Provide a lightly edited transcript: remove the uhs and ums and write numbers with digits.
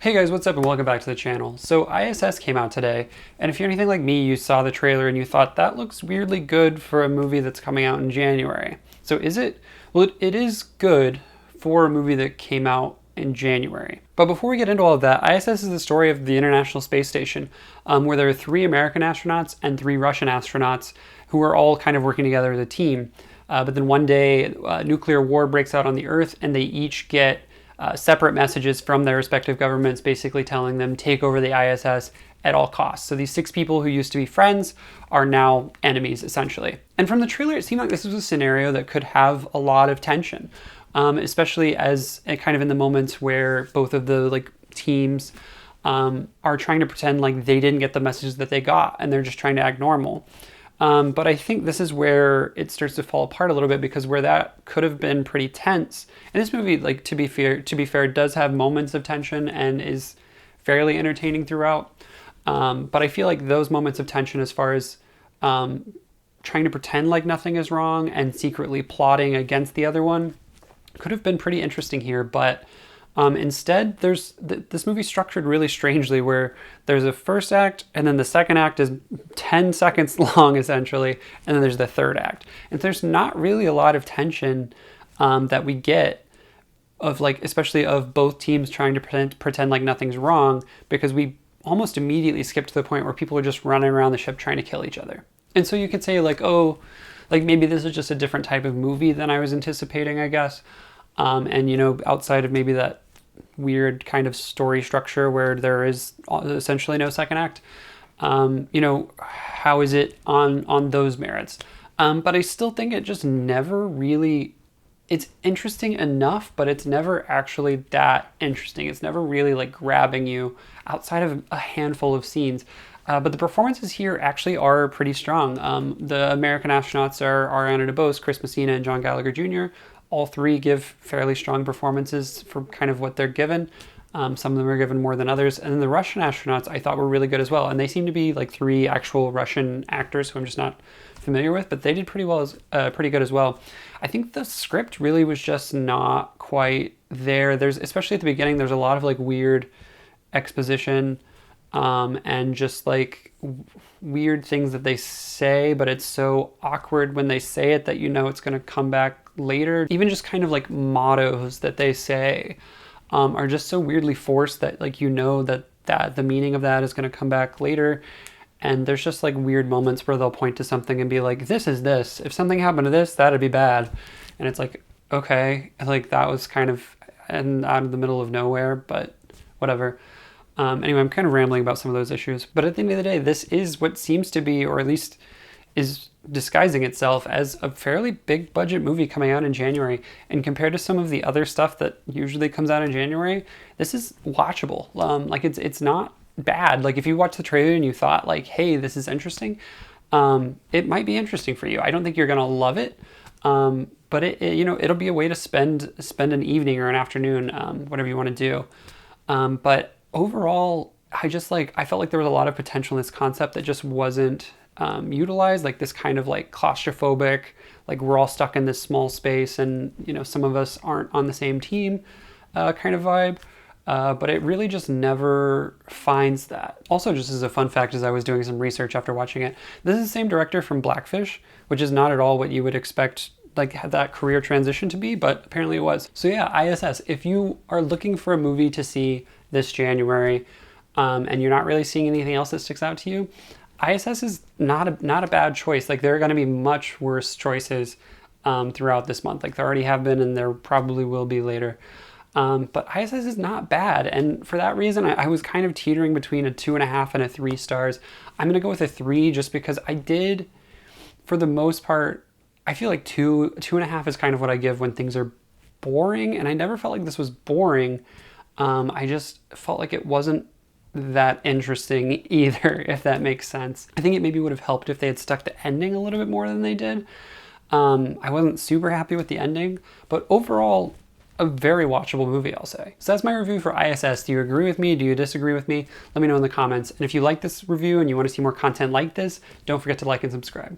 Hey guys, what's up and welcome back to the channel. So I.S.S. came out today, and if you're anything like me, you saw the trailer and you thought that looks weirdly good for a movie that's coming out in January. So is it? Well, it is good for a movie that came out in January. But before we get into all of that, I.S.S. is the story of the International Space Station, where there are 3 American astronauts and 3 Russian astronauts who are all kind of working together as a team. But then one day, nuclear war breaks out on the Earth, and they each get separate messages from their respective governments basically telling them take over the ISS at all costs. So these 6 people who used to be friends are now enemies, essentially. And from the trailer, it seemed like this was a scenario that could have a lot of tension, especially as kind of in the moments where both of the teams are trying to pretend like they didn't get the messages that they got and they're just trying to act normal. But I think this is where it starts to fall apart a little bit, because where that could have been pretty tense. And this movie, to be fair, does have moments of tension and is fairly entertaining throughout. But I feel like those moments of tension, as far as trying to pretend like nothing is wrong and secretly plotting against the other one, could have been pretty interesting here. But instead, there's this movie structured really strangely, where there's a first act and then the second act is 10 seconds long, essentially, and then there's the third act. And there's not really a lot of tension that we get of especially of both teams trying to pretend like nothing's wrong, because we almost immediately skip to the point where people are just running around the ship trying to kill each other. And so you could say maybe this is just a different type of movie than I was anticipating, I guess. And outside of maybe that weird kind of story structure where there is essentially no second act, how is it on those merits? But I still think it just never really, it's interesting enough, but it's never actually that interesting. It's never really grabbing you outside of a handful of scenes. But the performances here actually are pretty strong. The American astronauts are Ariana DeBose, Chris Messina, and Gallagher Jr. All 3 give fairly strong performances for kind of what they're given. Some of them are given more than others. And then the Russian astronauts I thought were really good as well. And they seem to be 3 actual Russian actors who I'm just not familiar with, but they did pretty good as well. I think the script really was just not quite there. Especially at the beginning, there's a lot of weird exposition and just weird things that they say, but it's so awkward when they say it that it's going to come back later. Even just kind of mottos that they say are just so weirdly forced that that the meaning of that is going to come back later. And there's just weird moments where they'll point to something and be like, this is this. If something happened to this, that'd be bad. And it's okay, that was kind of out of the middle of nowhere, but whatever. Anyway, I'm kind of rambling about some of those issues. But at the end of the day, this is what seems to be, or at least is disguising itself as, a fairly big budget movie coming out in January. And compared to some of the other stuff that usually comes out in January, this is watchable. It's not bad. If you watch the trailer and you thought hey, this is interesting, it might be interesting for you. I don't think you're gonna love it, but it'll be a way to spend an evening or an afternoon, whatever you want to do. But overall, I felt like there was a lot of potential in this concept that just wasn't utilized. This kind of claustrophobic, we're all stuck in this small space and some of us aren't on the same team kind of vibe. But it really just never finds that. Also, just as a fun fact, as I was doing some research after watching it, this is the same director from Blackfish, which is not at all what you would expect that career transition to be, but apparently it was. So yeah, I.S.S. If you are looking for a movie to see this January, and you're not really seeing anything else that sticks out to you, I.S.S. is not a bad choice. There are going to be much worse choices throughout this month. There already have been, and there probably will be later. But I.S.S. is not bad, and for that reason, I was kind of teetering between a 2.5 and a 3 stars. I'm going to go with a 3 just because I did, for the most part, I feel 2.5 is kind of what I give when things are boring, and I never felt like this was boring. I just felt like it wasn't that interesting either, if that makes sense. I think it maybe would have helped if they had stuck the ending a little bit more than they did. I wasn't super happy with the ending, but overall, a very watchable movie, I'll say. So that's my review for I.S.S. Do you agree with me? Do you disagree with me? Let me know in the comments. And if you like this review and you want to see more content like this, don't forget to like and subscribe.